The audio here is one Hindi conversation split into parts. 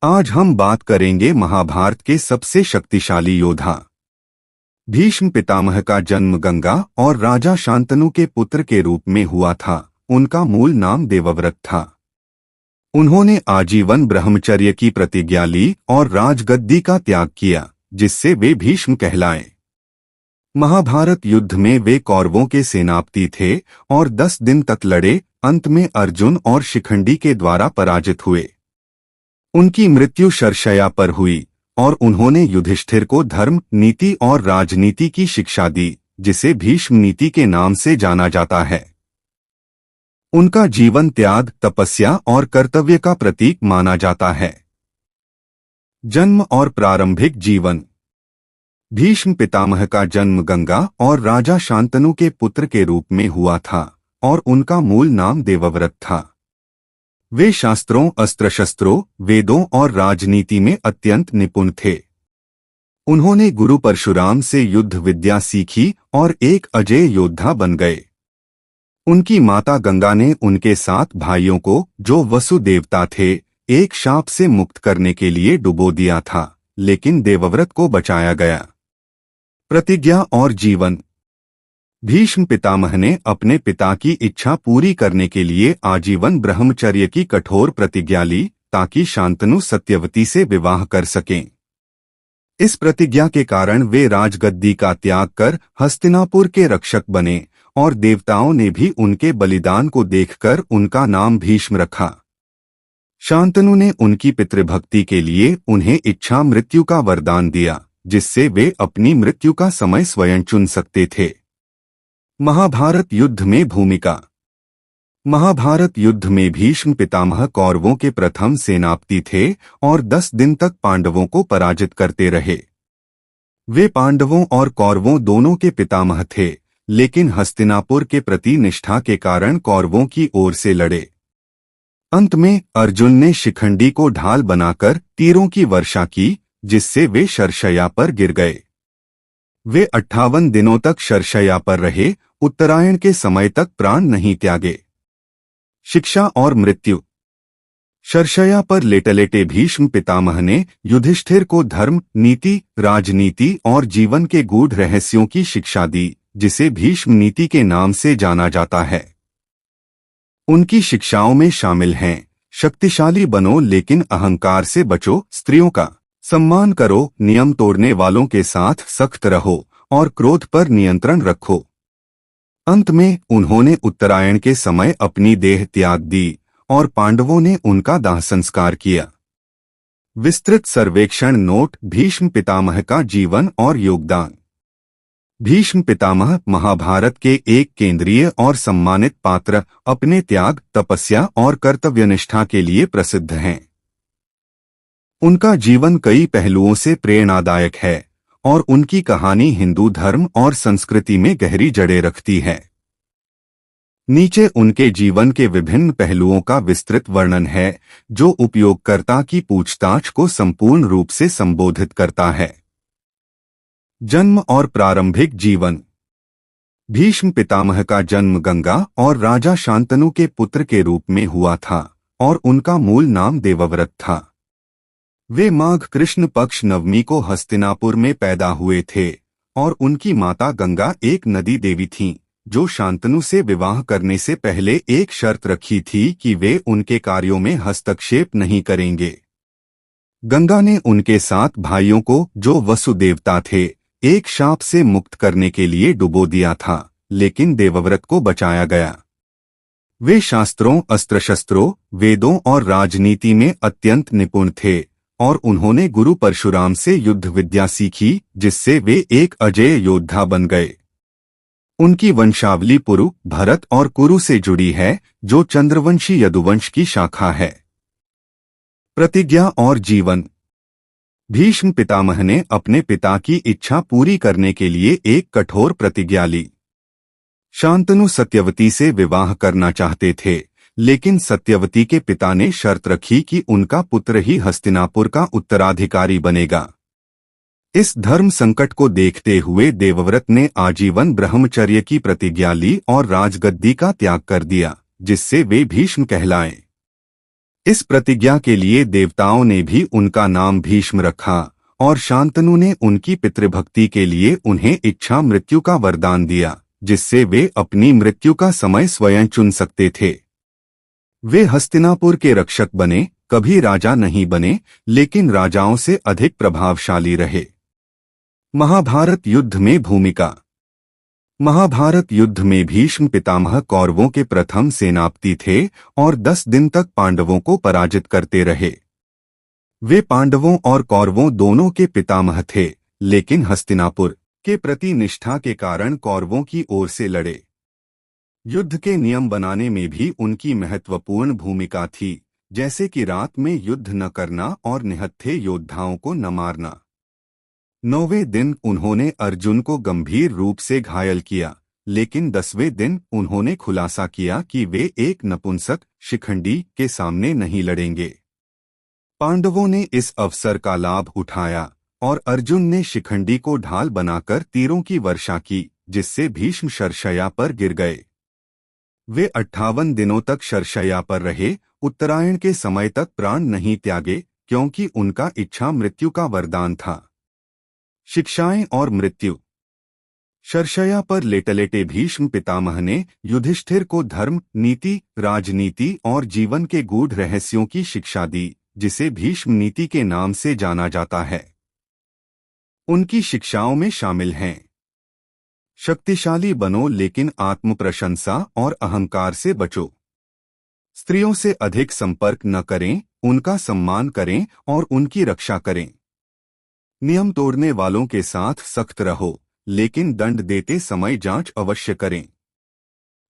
आज हम बात करेंगे महाभारत के सबसे शक्तिशाली योद्धा। भीष्म पितामह का जन्म गंगा और राजा शांतनु के पुत्र के रूप में हुआ था। उनका मूल नाम देवव्रत था। उन्होंने आजीवन ब्रह्मचर्य की प्रतिज्ञा ली और राजगद्दी का त्याग किया, जिससे वे भीष्म कहलाए। महाभारत युद्ध में वे कौरवों के सेनापति थे और 10 दिन तक लड़े। अंत में अर्जुन और शिखंडी के द्वारा पराजित हुए। उनकी मृत्यु शरशय्या पर हुई और उन्होंने युधिष्ठिर को धर्म, नीति और राजनीति की शिक्षा दी, जिसे भीष्म नीति के नाम से जाना जाता है। उनका जीवन त्याग, तपस्या और कर्तव्य का प्रतीक माना जाता है। जन्म और प्रारंभिक जीवन। भीष्म पितामह का जन्म गंगा और राजा शांतनु के पुत्र के रूप में हुआ था और उनका मूल नाम देवव्रत था। वे शास्त्रों, अस्त्र शस्त्रों, वेदों और राजनीति में अत्यंत निपुण थे। उन्होंने गुरु परशुराम से युद्ध विद्या सीखी और एक अजेय योद्धा बन गए। उनकी माता गंगा ने उनके 7 भाइयों को, जो वसु देवता थे, एक शाप से मुक्त करने के लिए डुबो दिया था, लेकिन देवव्रत को बचाया गया। प्रतिज्ञा और जीवन। भीष्म पितामह ने अपने पिता की इच्छा पूरी करने के लिए आजीवन ब्रह्मचर्य की कठोर प्रतिज्ञा ली, ताकि शांतनु सत्यवती से विवाह कर सकें। इस प्रतिज्ञा के कारण वे राजगद्दी का त्याग कर हस्तिनापुर के रक्षक बने और देवताओं ने भी उनके बलिदान को देखकर उनका नाम भीष्म रखा। शांतनु ने उनकी पितृभक्ति के लिए उन्हें इच्छा मृत्यु का वरदान दिया, जिससे वे अपनी मृत्यु का समय स्वयं चुन सकते थे। महाभारत युद्ध में भूमिका। महाभारत युद्ध में भीष्म पितामह कौरवों के प्रथम सेनापति थे और 10 दिन तक पांडवों को पराजित करते रहे। वे पांडवों और कौरवों दोनों के पितामह थे, लेकिन हस्तिनापुर के प्रति निष्ठा के कारण कौरवों की ओर से लड़े। अंत में अर्जुन ने शिखंडी को ढाल बनाकर तीरों की वर्षा की, जिससे वे शरशय्या पर गिर गए। वे 58 दिनों तक शरशय्या पर रहे, उत्तरायण के समय तक प्राण नहीं त्यागे। शिक्षा और मृत्यु। शरशय्या पर लेटे भीष्म पितामह ने युधिष्ठिर को धर्म, नीति, राजनीति और जीवन के गूढ़ रहस्यों की शिक्षा दी, जिसे भीष्म नीति के नाम से जाना जाता है। उनकी शिक्षाओं में शामिल हैं: शक्तिशाली बनो लेकिन अहंकार से बचो, स्त्रियों का सम्मान करो, नियम तोड़ने वालों के साथ सख्त रहो और क्रोध पर नियंत्रण रखो। अंत में उन्होंने उत्तरायण के समय अपनी देह त्याग दी और पांडवों ने उनका दाह संस्कार किया। विस्तृत सर्वेक्षण नोट। भीष्म पितामह का जीवन और योगदान। भीष्म पितामह महाभारत के एक केंद्रीय और सम्मानित पात्र अपने त्याग, तपस्या और कर्तव्यनिष्ठा के लिए प्रसिद्ध हैं। उनका जीवन कई पहलुओं से प्रेरणादायक है और उनकी कहानी हिंदू धर्म और संस्कृति में गहरी जड़ें रखती है। नीचे उनके जीवन के विभिन्न पहलुओं का विस्तृत वर्णन है, जो उपयोगकर्ता की पूछताछ को संपूर्ण रूप से संबोधित करता है। जन्म और प्रारंभिक जीवन। भीष्म पितामह का जन्म गंगा और राजा शांतनु के पुत्र के रूप में हुआ था और उनका मूल नाम देवव्रत था। वे माघ कृष्ण पक्ष नवमी को हस्तिनापुर में पैदा हुए थे और उनकी माता गंगा एक नदी देवी थीं, जो शांतनु से विवाह करने से पहले एक शर्त रखी थी कि वे उनके कार्यों में हस्तक्षेप नहीं करेंगे। गंगा ने उनके 7 भाइयों को, जो वसु देवता थे, एक शाप से मुक्त करने के लिए डुबो दिया था, लेकिन देवव्रत को बचाया गया। वे शास्त्रों, अस्त्र शस्त्रों, वेदों और राजनीति में अत्यंत निपुण थे और उन्होंने गुरु परशुराम से युद्ध विद्या सीखी, जिससे वे एक अजेय योद्धा बन गए। उनकी वंशावली पुरु, भरत और कुरु से जुड़ी है, जो चंद्रवंशी यदुवंश की शाखा है। प्रतिज्ञा और जीवन। भीष्म पितामह ने अपने पिता की इच्छा पूरी करने के लिए एक कठोर प्रतिज्ञा ली। शांतनु सत्यवती से विवाह करना चाहते थे, लेकिन सत्यवती के पिता ने शर्त रखी कि उनका पुत्र ही हस्तिनापुर का उत्तराधिकारी बनेगा। इस धर्म संकट को देखते हुए देवव्रत ने आजीवन ब्रह्मचर्य की प्रतिज्ञा ली और राजगद्दी का त्याग कर दिया, जिससे वे भीष्म कहलाए। इस प्रतिज्ञा के लिए देवताओं ने भी उनका नाम भीष्म रखा और शांतनु ने उनकी पितृभक्ति के लिए उन्हें इच्छा मृत्यु का वरदान दिया, जिससे वे अपनी मृत्यु का समय स्वयं चुन सकते थे। वे हस्तिनापुर के रक्षक बने, कभी राजा नहीं बने, लेकिन राजाओं से अधिक प्रभावशाली रहे। महाभारत युद्ध में भूमिका। महाभारत युद्ध में भीष्म पितामह कौरवों के प्रथम सेनापति थे और 10 दिन तक पांडवों को पराजित करते रहे। वे पांडवों और कौरवों दोनों के पितामह थे, लेकिन हस्तिनापुर के प्रति निष्ठा के कारण कौरवों की ओर से लड़े। युद्ध के नियम बनाने में भी उनकी महत्वपूर्ण भूमिका थी, जैसे कि रात में युद्ध न करना और निहत्थे योद्धाओं को न मारना। 9वें दिन उन्होंने अर्जुन को गंभीर रूप से घायल किया, लेकिन 10वें दिन उन्होंने खुलासा किया कि वे एक नपुंसक शिखंडी के सामने नहीं लड़ेंगे। पांडवों ने इस अवसर का लाभ उठाया और अर्जुन ने शिखंडी को ढाल बनाकर तीरों की वर्षा की, जिससे भीष्म शरशय्या पर गिर गए। वे 58 दिनों तक शरशय्या पर रहे, उत्तरायण के समय तक प्राण नहीं त्यागे, क्योंकि उनका इच्छा मृत्यु का वरदान था। शिक्षाएं और मृत्यु। शरशय्या पर लेटे भीष्म पितामह ने युधिष्ठिर को धर्म, नीति, राजनीति और जीवन के गूढ़ रहस्यों की शिक्षा दी, जिसे भीष्म नीति के नाम से जाना जाता है। उनकी शिक्षाओं में शामिल हैं: शक्तिशाली बनो लेकिन आत्म प्रशंसा और अहंकार से बचो। स्त्रियों से अधिक संपर्क न करें, उनका सम्मान करें और उनकी रक्षा करें। नियम तोड़ने वालों के साथ सख्त रहो, लेकिन दंड देते समय जांच अवश्य करें।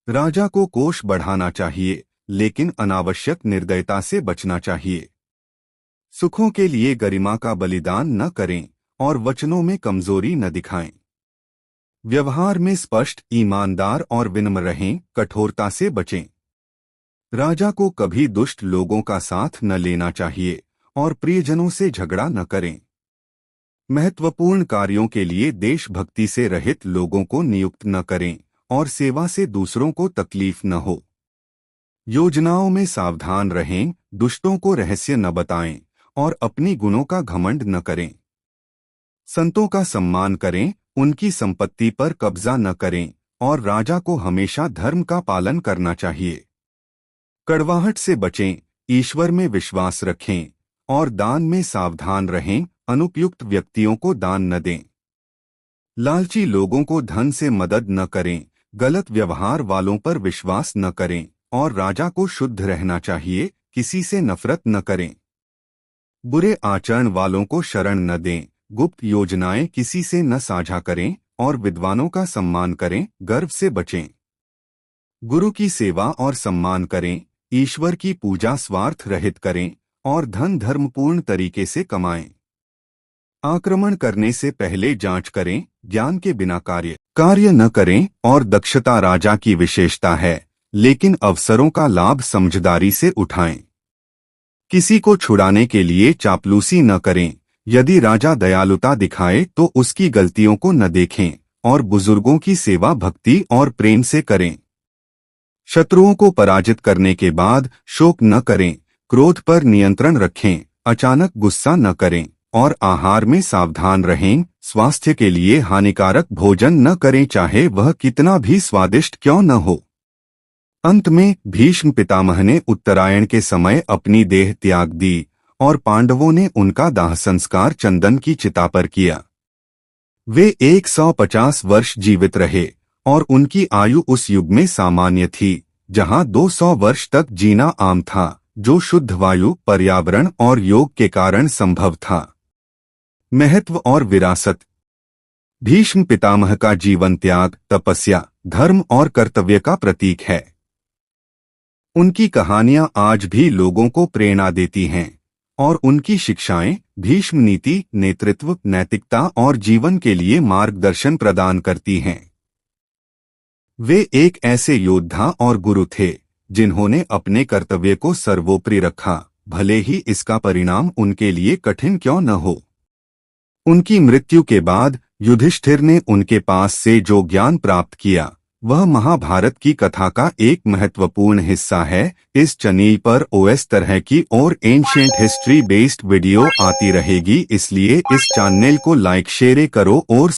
राजा को कोष बढ़ाना चाहिए, लेकिन अनावश्यक निर्दयता से बचना चाहिए। सुखों के लिए गरिमा का बलिदान न करें और वचनों में कमजोरी न दिखाएं। व्यवहार में स्पष्ट, ईमानदार और विनम्र रहें, कठोरता से बचें। राजा को कभी दुष्ट लोगों का साथ न लेना चाहिए और प्रियजनों से झगड़ा न करें। महत्वपूर्ण कार्यों के लिए देशभक्ति से रहित लोगों को नियुक्त न करें और सेवा से दूसरों को तकलीफ न हो। योजनाओं में सावधान रहें, दुष्टों को रहस्य न बताएं और अपनी गुणों का घमंड न करें। संतों का सम्मान करें, उनकी संपत्ति पर कब्जा न करें और राजा को हमेशा धर्म का पालन करना चाहिए। कड़वाहट से बचें, ईश्वर में विश्वास रखें और दान में सावधान रहें, अनुपयुक्त व्यक्तियों को दान न दें। लालची लोगों को धन से मदद न करें, गलत व्यवहार वालों पर विश्वास न करें और राजा को शुद्ध रहना चाहिए, किसी से नफरत न करें। बुरे आचरण वालों को शरण न दें, गुप्त योजनाएं किसी से न साझा करें और विद्वानों का सम्मान करें, गर्व से बचें। गुरु की सेवा और सम्मान करें, ईश्वर की पूजा स्वार्थ रहित करें और धन धर्मपूर्ण तरीके से कमाएं। आक्रमण करने से पहले जांच करें, ज्ञान के बिना कार्य न करें और दक्षता राजा की विशेषता है, लेकिन अवसरों का लाभ समझदारी से उठाएं। किसी को छुड़ाने के लिए चापलूसी न करें। यदि राजा दयालुता दिखाए तो उसकी गलतियों को न देखें और बुजुर्गों की सेवा भक्ति और प्रेम से करें। शत्रुओं को पराजित करने के बाद शोक न करें, क्रोध पर नियंत्रण रखें, अचानक गुस्सा न करें और आहार में सावधान रहें। स्वास्थ्य के लिए हानिकारक भोजन न करें, चाहे वह कितना भी स्वादिष्ट क्यों न हो। अंत में भीष्म पितामह ने उत्तरायण के समय अपनी देह त्याग दी और पांडवों ने उनका दाह संस्कार चंदन की चिता पर किया। वे 150 वर्ष जीवित रहे और उनकी आयु उस युग में सामान्य थी, जहां 200 वर्ष तक जीना आम था, जो शुद्ध वायु, पर्यावरण और योग के कारण संभव था। महत्व और विरासत। भीष्म पितामह का जीवन त्याग, तपस्या, धर्म और कर्तव्य का प्रतीक है। उनकी कहानियां आज भी लोगों को प्रेरणा देती हैं और उनकी शिक्षाएं भीष्म नीति, नेतृत्व, नैतिकता और जीवन के लिए मार्गदर्शन प्रदान करती हैं। वे एक ऐसे योद्धा और गुरु थे जिन्होंने अपने कर्तव्य को सर्वोपरि रखा, भले ही इसका परिणाम उनके लिए कठिन क्यों न हो। उनकी मृत्यु के बाद युधिष्ठिर ने उनके पास से जो ज्ञान प्राप्त किया, वह महाभारत की कथा का एक महत्वपूर्ण हिस्सा है। इस चैनल पर ओएस तरह की और एंशिएंट हिस्ट्री बेस्ड वीडियो आती रहेगी, इसलिए इस चैनल को लाइक शेयर करो और